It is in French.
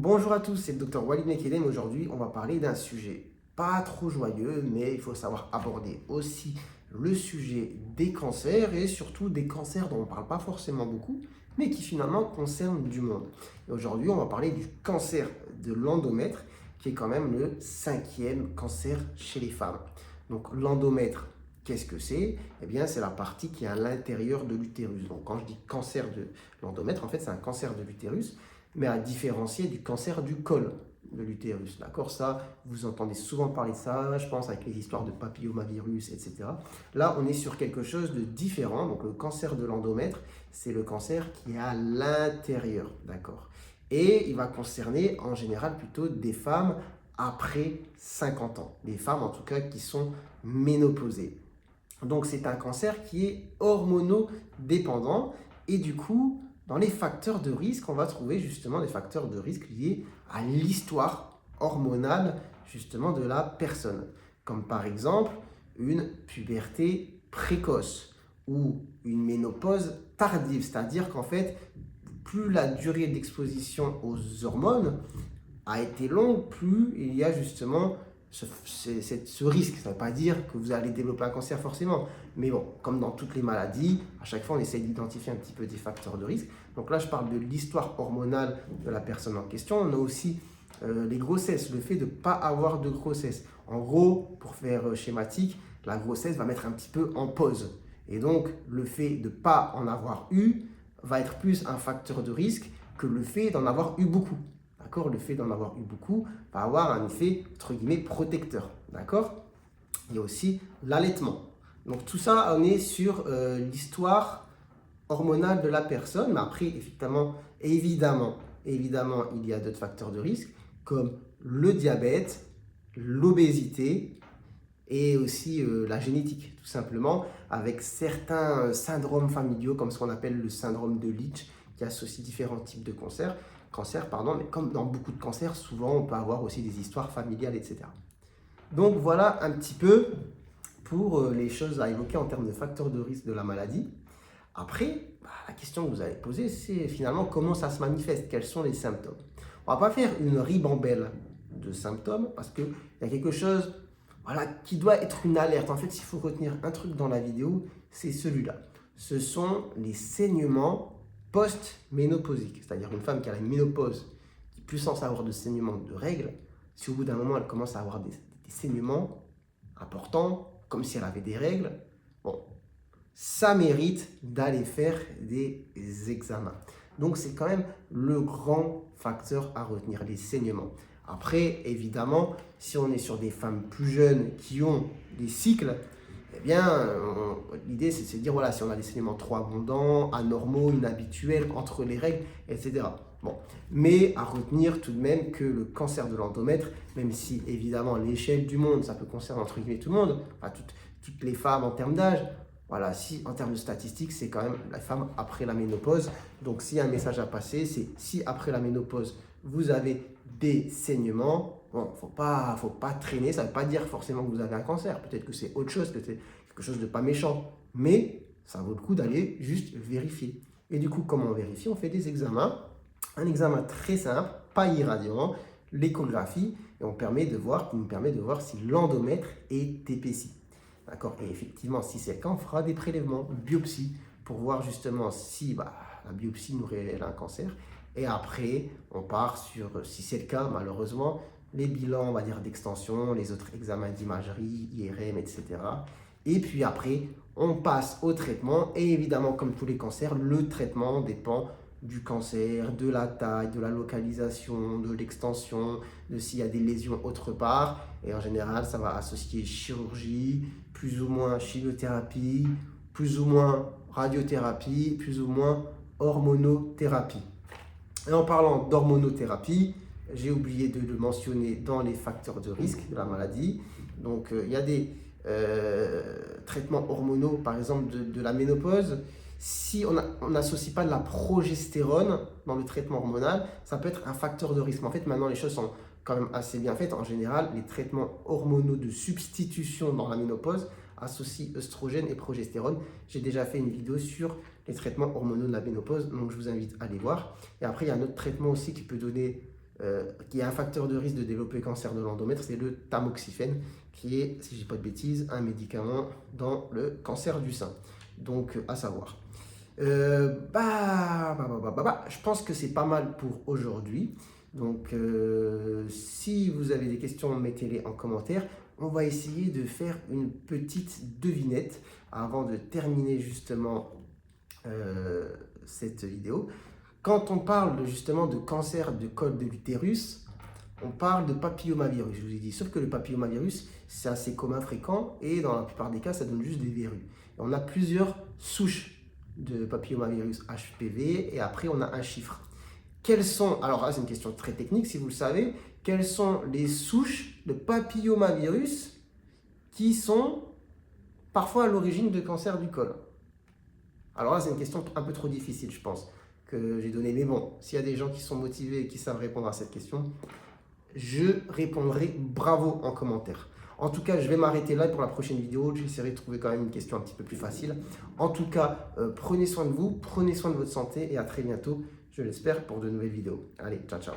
Bonjour à tous, c'est le docteur Walid Mekedem. Aujourd'hui, on va parler d'un sujet pas trop joyeux, mais il faut savoir aborder aussi le sujet des cancers et surtout des cancers dont on ne parle pas forcément beaucoup, mais qui finalement concernent du monde. Et aujourd'hui, on va parler du cancer de l'endomètre, qui est quand même le 5e cancer chez les femmes. Donc l'endomètre, qu'est-ce que c'est? Eh bien, c'est la partie qui est à l'intérieur de l'utérus. Donc quand je dis cancer de l'endomètre, en fait, c'est un cancer de l'utérus, mais à différencier du cancer du col de l'utérus. D'accord? Ça, vous entendez souvent parler de ça, je pense, avec les histoires de papillomavirus, etc. Là, on est sur quelque chose de différent. Donc, le cancer de l'endomètre, c'est le cancer qui est à l'intérieur. D'accord? Et il va concerner, en général, plutôt des femmes après 50 ans. Des femmes, en tout cas, qui sont ménopausées. Donc, c'est un cancer qui est hormonodépendant et du coup, dans les facteurs de risque, on va trouver justement des facteurs de risque liés à l'histoire hormonale justement de la personne. Comme par exemple une puberté précoce ou une ménopause tardive. C'est-à-dire qu'en fait, plus la durée d'exposition aux hormones a été longue, plus il y a justement ce risque. Ça ne veut pas dire que vous allez développer un cancer forcément. Mais bon, comme dans toutes les maladies, à chaque fois, on essaie d'identifier un petit peu des facteurs de risque. Donc là, je parle de l'histoire hormonale de la personne en question. On a aussi les grossesses, le fait de ne pas avoir de grossesse. En gros, pour faire schématique, la grossesse va mettre un petit peu en pause. Et donc, le fait de ne pas en avoir eu va être plus un facteur de risque que le fait d'en avoir eu beaucoup. D'accord? Le fait d'en avoir eu beaucoup va avoir un effet, entre guillemets, protecteur. D'accord? Il y a aussi l'allaitement. Donc tout ça, on est sur l'histoire hormonale de la personne. Mais après, évidemment, il y a d'autres facteurs de risque, comme le diabète, l'obésité et aussi la génétique, tout simplement, avec certains syndromes familiaux, comme ce qu'on appelle le syndrome de Leach, qui associe différents types de cancers, pardon, mais comme dans beaucoup de cancers, souvent on peut avoir aussi des histoires familiales, etc. Donc voilà un petit peu pour les choses à évoquer en termes de facteurs de risque de la maladie. Après, la question que vous allez poser, c'est finalement comment ça se manifeste, quels sont les symptômes. On ne va pas faire une ribambelle de symptômes parce qu'il y a quelque chose qui doit être une alerte. En fait, s'il faut retenir un truc dans la vidéo, c'est celui-là. Ce sont les saignements post-ménopausiques, c'est-à-dire une femme qui a la ménopause, qui est plus censée avoir de saignements de règles, si au bout d'un moment elle commence à avoir des saignements importants, comme si elle avait des règles, bon, ça mérite d'aller faire des examens. Donc c'est quand même le grand facteur à retenir, les saignements. Après, évidemment, si on est sur des femmes plus jeunes qui ont des cycles, eh bien, l'idée c'est de se dire, voilà, si on a des saignements trop abondants, anormaux, inhabituels, entre les règles, etc. Bon, mais à retenir tout de même que le cancer de l'endomètre, même si évidemment à l'échelle du monde, ça peut concerner entre guillemets tout le monde, enfin toutes les femmes en termes d'âge, voilà, si en termes de statistiques, c'est quand même la femme après la ménopause. Donc s'il y a un message à passer, c'est si après la ménopause, vous avez des saignements, bon, faut pas traîner, ça ne veut pas dire forcément que vous avez un cancer. Peut-être que c'est autre chose, que c'est quelque chose de pas méchant. Mais ça vaut le coup d'aller juste vérifier. Et du coup, comment on vérifie? On fait des examens. Un examen très simple, pas irradiant, l'échographie, et nous permet de voir si l'endomètre est épaissi. D'accord? Et effectivement, si c'est le cas, on fera des prélèvements, une biopsie, pour voir justement si la biopsie nous révèle un cancer. Et après, on part sur, si c'est le cas, malheureusement, les bilans, on va dire, d'extension, les autres examens d'imagerie, IRM, etc. Et puis après, on passe au traitement. Et évidemment, comme tous les cancers, le traitement dépend du cancer, de la taille, de la localisation, de l'extension, de s'il y a des lésions autre part. Et en général, ça va associer chirurgie, plus ou moins chimiothérapie, plus ou moins radiothérapie, plus ou moins hormonothérapie. Et en parlant d'hormonothérapie, j'ai oublié de le mentionner dans les facteurs de risque de la maladie. Donc, il y a des traitements hormonaux, par exemple de la ménopause. Si on n'associe pas de la progestérone dans le traitement hormonal, ça peut être un facteur de risque. Mais en fait, maintenant, les choses sont quand même assez bien faites. En général, les traitements hormonaux de substitution dans la ménopause associent œstrogène et progestérone. J'ai déjà fait une vidéo sur les traitements hormonaux de la ménopause, donc je vous invite à aller voir. Et après, il y a un autre traitement aussi qui peut donner qui est un facteur de risque de développer cancer de l'endomètre, c'est le tamoxifène, qui est, si je ne dis pas de bêtises, un médicament dans le cancer du sein. Donc, à savoir. Je pense que c'est pas mal pour aujourd'hui. Donc, si vous avez des questions, mettez-les en commentaire. On va essayer de faire une petite devinette avant de terminer justement cette vidéo. Quand on parle justement de cancer de col de l'utérus, on parle de papillomavirus, je vous ai dit. Sauf que le papillomavirus, c'est assez commun, fréquent, et dans la plupart des cas, ça donne juste des verrues. Et on a plusieurs souches de papillomavirus HPV, et après, on a un chiffre. Quelles sont, alors là, c'est une question très technique, si vous le savez, quelles sont les souches de papillomavirus qui sont parfois à l'origine de cancer du col? Alors là, c'est une question un peu trop difficile, je pense, que j'ai donnée. Mais bon, s'il y a des gens qui sont motivés et qui savent répondre à cette question, je répondrai bravo en commentaire. En tout cas, je vais m'arrêter là pour la prochaine vidéo. J'essaierai de trouver quand même une question un petit peu plus facile. En tout cas, prenez soin de vous, prenez soin de votre santé et à très bientôt, je l'espère, pour de nouvelles vidéos. Allez, ciao, ciao.